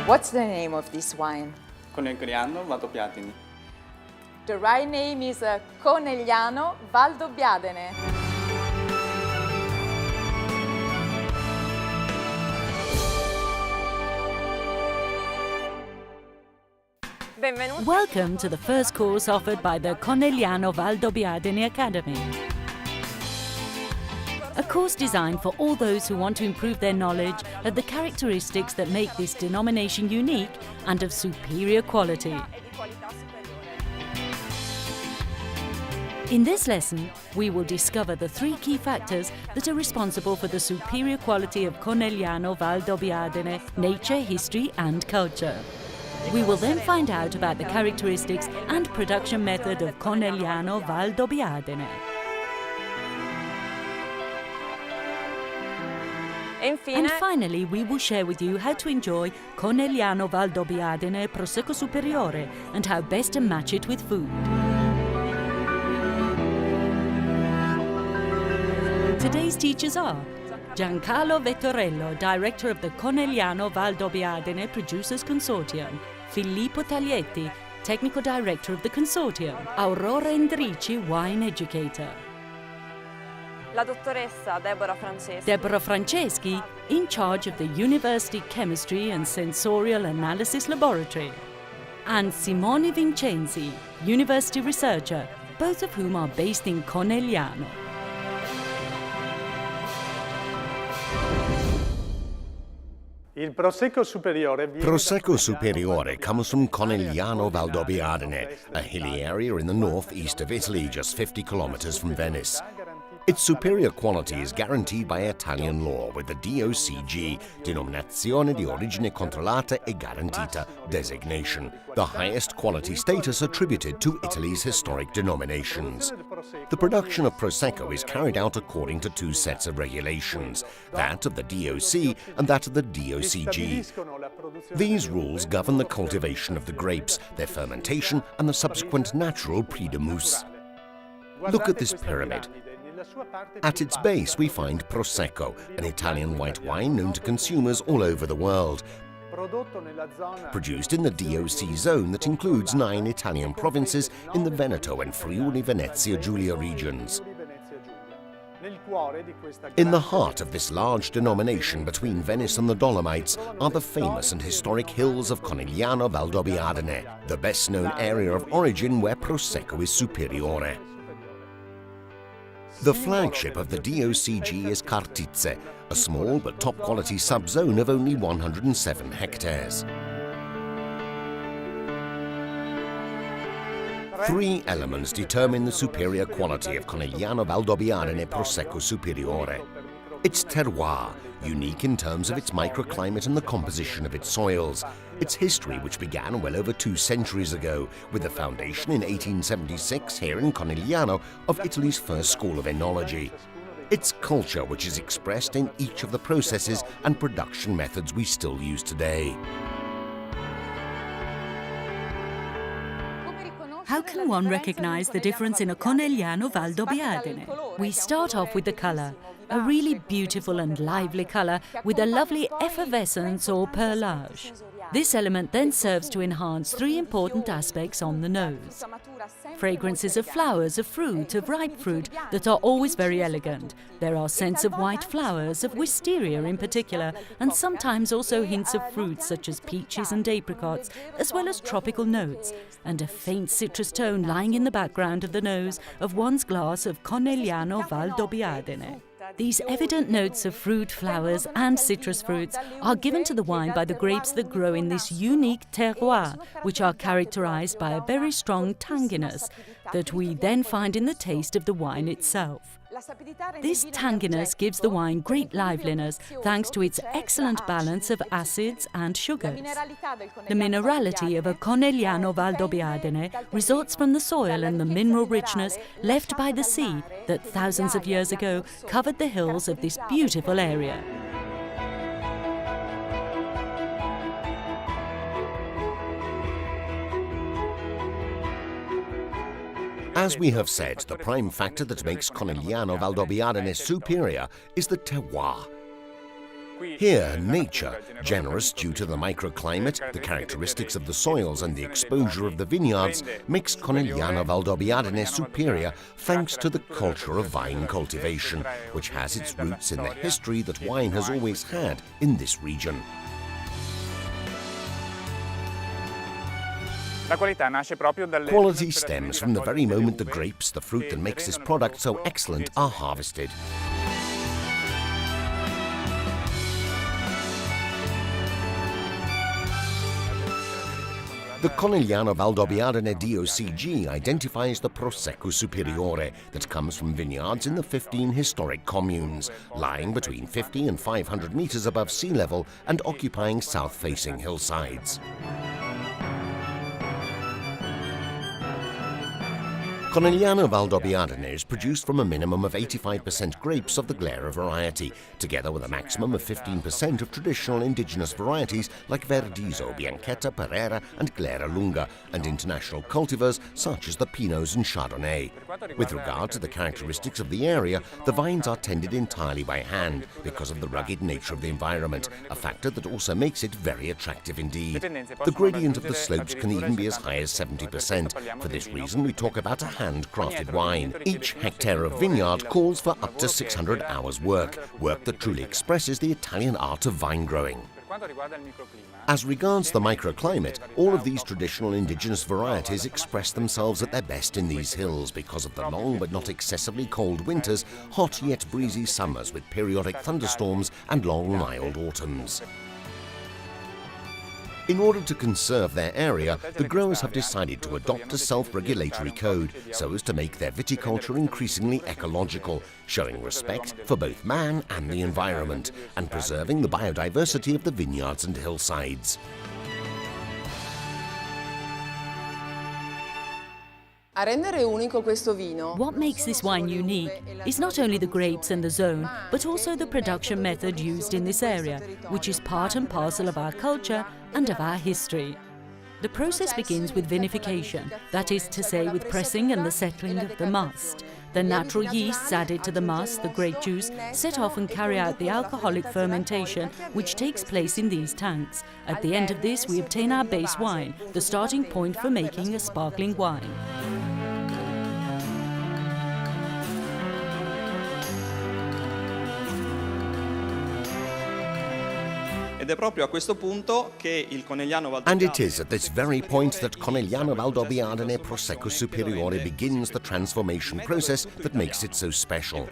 What's the name of this wine? Conegliano Valdobbiadene. The right name is Conegliano Valdobbiadene. Welcome to the first course offered by the Conegliano Valdobbiadene Academy. A course designed for all those who want to improve their knowledge of the characteristics that make this denomination unique and of superior quality. In this lesson, we will discover the three key factors that are responsible for the superior quality of Conegliano Valdobbiadene, nature, history and culture. We will then find out about the characteristics and production method of Conegliano Valdobbiadene. And finally, we will share with you how to enjoy Conegliano Valdobbiadene Prosecco Superiore and how best to match it with food. Today's teachers are Giancarlo Vettorello, Director of the Conegliano Valdobbiadene Producers Consortium, Filippo Taglietti, Technical Director of the Consortium, Aurora Endrici, Wine Educator. La dottoressa Deborah Franceschi, in charge of the University Chemistry and Sensorial Analysis Laboratory. And Simone Vincenzi, University Researcher, both of whom are based in Conegliano. Prosecco Superiore comes from Conegliano Valdobbiadene, a hilly area in the northeast of Italy, just 50 kilometers from Venice. Its superior quality is guaranteed by Italian law with the DOCG, Denominazione di Origine Controllata e Garantita designation, the highest quality status attributed to Italy's historic denominations. The production of Prosecco is carried out according to two sets of regulations, that of the DOC and that of the DOCG. These rules govern the cultivation of the grapes, their fermentation and the subsequent natural Prix de Mousse. Look at this pyramid. At its base we find Prosecco, an Italian white wine known to consumers all over the world, produced in the DOC zone that includes 9 Italian provinces in the Veneto and Friuli Venezia Giulia regions. In the heart of this large denomination between Venice and the Dolomites are the famous and historic hills of Conegliano Valdobbiadene, the best known area of origin where Prosecco is superiore. The flagship of the DOCG is Cartizze, a small but top-quality sub-zone of only 107 hectares. 3 elements determine the superior quality of Conegliano Valdobbiadene Prosecco Superiore. Its terroir, unique in terms of its microclimate and the composition of its soils. Its history, which began well over 2 centuries ago, with the foundation in 1876 here in Conegliano of Italy's first school of enology. Its culture, which is expressed in each of the processes and production methods we still use today. How can one recognize the difference in a Conegliano Valdobbiadene? We start off with the color, a really beautiful and lively color with a lovely effervescence or perlage. This element then serves to enhance 3 important aspects on the nose. Fragrances of flowers, of fruit, of ripe fruit that are always very elegant. There are scents of white flowers, of wisteria in particular, and sometimes also hints of fruits such as peaches and apricots, as well as tropical notes, and a faint citrus tone lying in the background of the nose of one's glass of Conegliano Valdobbiadene. These evident notes of fruit, flowers and citrus fruits are given to the wine by the grapes that grow in this unique terroir, which are characterized by a very strong tanginess that we then find in the taste of the wine itself. This tanginess gives the wine great liveliness thanks to its excellent balance of acids and sugars. The minerality of a Conegliano Valdobbiadene results from the soil and the mineral richness left by the sea that thousands of years ago covered the hills of this beautiful area. As we have said, the prime factor that makes Conegliano Valdobbiadene superior is the terroir. Here, nature, generous due to the microclimate, the characteristics of the soils and the exposure of the vineyards, makes Conegliano Valdobbiadene superior thanks to the culture of vine cultivation, which has its roots in the history that wine has always had in this region. Quality stems from the very moment the grapes, the fruit that makes this product so excellent, are harvested. The Conegliano Valdobbiadene DOCG identifies the Prosecco Superiore that comes from vineyards in the 15 historic communes, lying between 50 and 500 meters above sea level and occupying south-facing hillsides. Conegliano Valdobbiadene is produced from a minimum of 85% grapes of the Glera variety, together with a maximum of 15% of traditional indigenous varieties like Verdiso, Bianchetta, Pereira and Glera Lunga, and international cultivars such as the Pinots and Chardonnay. With regard to the characteristics of the area, the vines are tended entirely by hand because of the rugged nature of the environment, a factor that also makes it very attractive indeed. The gradient of the slopes can even be as high as 70%. For this reason, we talk about a handcrafted wine. Each hectare of vineyard calls for up to 600 hours work that truly expresses the Italian art of vine growing. As regards the microclimate, all of these traditional indigenous varieties express themselves at their best in these hills because of the long but not excessively cold winters, hot yet breezy summers with periodic thunderstorms and long mild autumns. In order to conserve their area, the growers have decided to adopt a self-regulatory code so as to make their viticulture increasingly ecological, showing respect for both man and the environment, and preserving the biodiversity of the vineyards and hillsides. What makes this wine unique is not only the grapes and the zone, but also the production method used in this area, which is part and parcel of our culture and of our history. The process begins with vinification, that is to say with pressing and the settling of the must. The natural yeasts added to the must, the grape juice, set off and carry out the alcoholic fermentation which takes place in these tanks. At the end of this we obtain our base wine, the starting point for making a sparkling wine. And it is at this very point that Conegliano Valdobbiadene Prosecco Superiore begins the transformation process that makes it so special.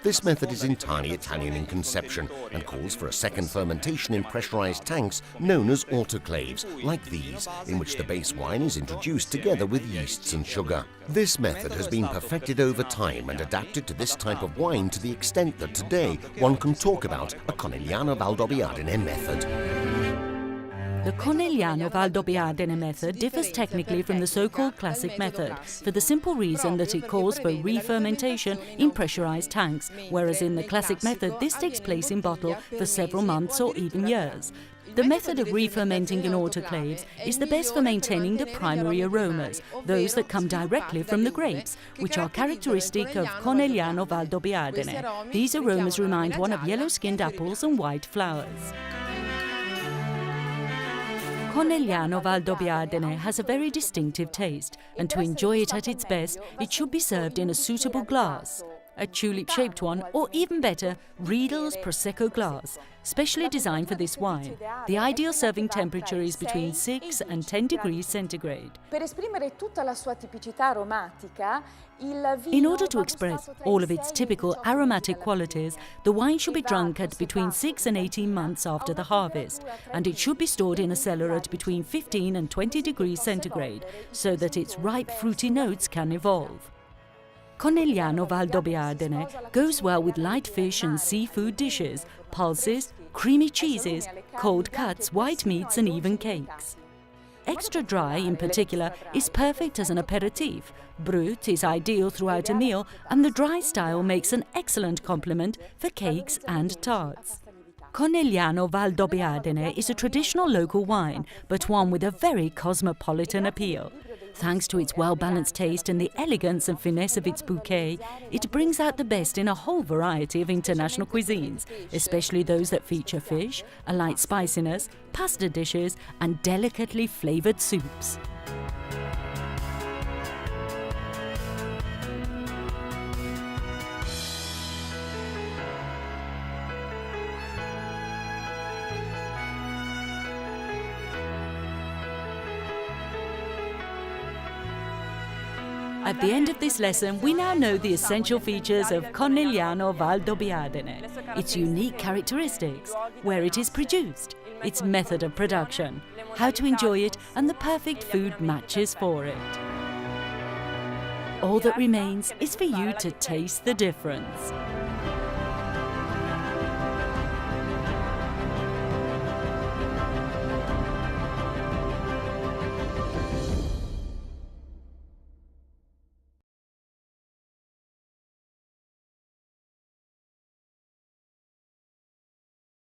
This method is entirely Italian in conception and calls for a second fermentation in pressurized tanks known as autoclaves, like these, in which the base wine is introduced together with yeasts and sugar. This method has been perfected over time and adapted to this type of wine to the extent that today one can talk about a Conegliano Valdobbiadene method. The Conegliano Valdobbiadene method differs technically from the so-called classic method for the simple reason that it calls for re-fermentation in pressurized tanks, whereas in the classic method this takes place in bottle for several months or even years. The method of re-fermenting in autoclaves is the best for maintaining the primary aromas, those that come directly from the grapes, which are characteristic of Conegliano Valdobbiadene. These aromas remind one of yellow-skinned apples and white flowers. Conegliano Valdobbiadene has a very distinctive taste, and to enjoy it at its best, it should be served in a suitable glass. A tulip-shaped one, or even better, Riedel's Prosecco glass, specially designed for this wine. The ideal serving temperature is between 6 and 10 degrees centigrade. In order to express all of its typical aromatic qualities, the wine should be drunk at between 6 and 18 months after the harvest, and it should be stored in a cellar at between 15 and 20 degrees centigrade, so that its ripe fruity notes can evolve. Conegliano Valdobbiadene goes well with light fish and seafood dishes, pulses, creamy cheeses, cold cuts, white meats and even cakes. Extra dry, in particular, is perfect as an aperitif. Brut is ideal throughout a meal, and the dry style makes an excellent complement for cakes and tarts. Conegliano Valdobbiadene is a traditional local wine, but one with a very cosmopolitan appeal. Thanks to its well-balanced taste and the elegance and finesse of its bouquet, it brings out the best in a whole variety of international cuisines, especially those that feature fish, a light spiciness, pasta dishes and delicately flavoured soups. At the end of this lesson, we now know the essential features of Conegliano Valdobbiadene, its unique characteristics, where it is produced, its method of production, how to enjoy it, and the perfect food matches for it. All that remains is for you to taste the difference.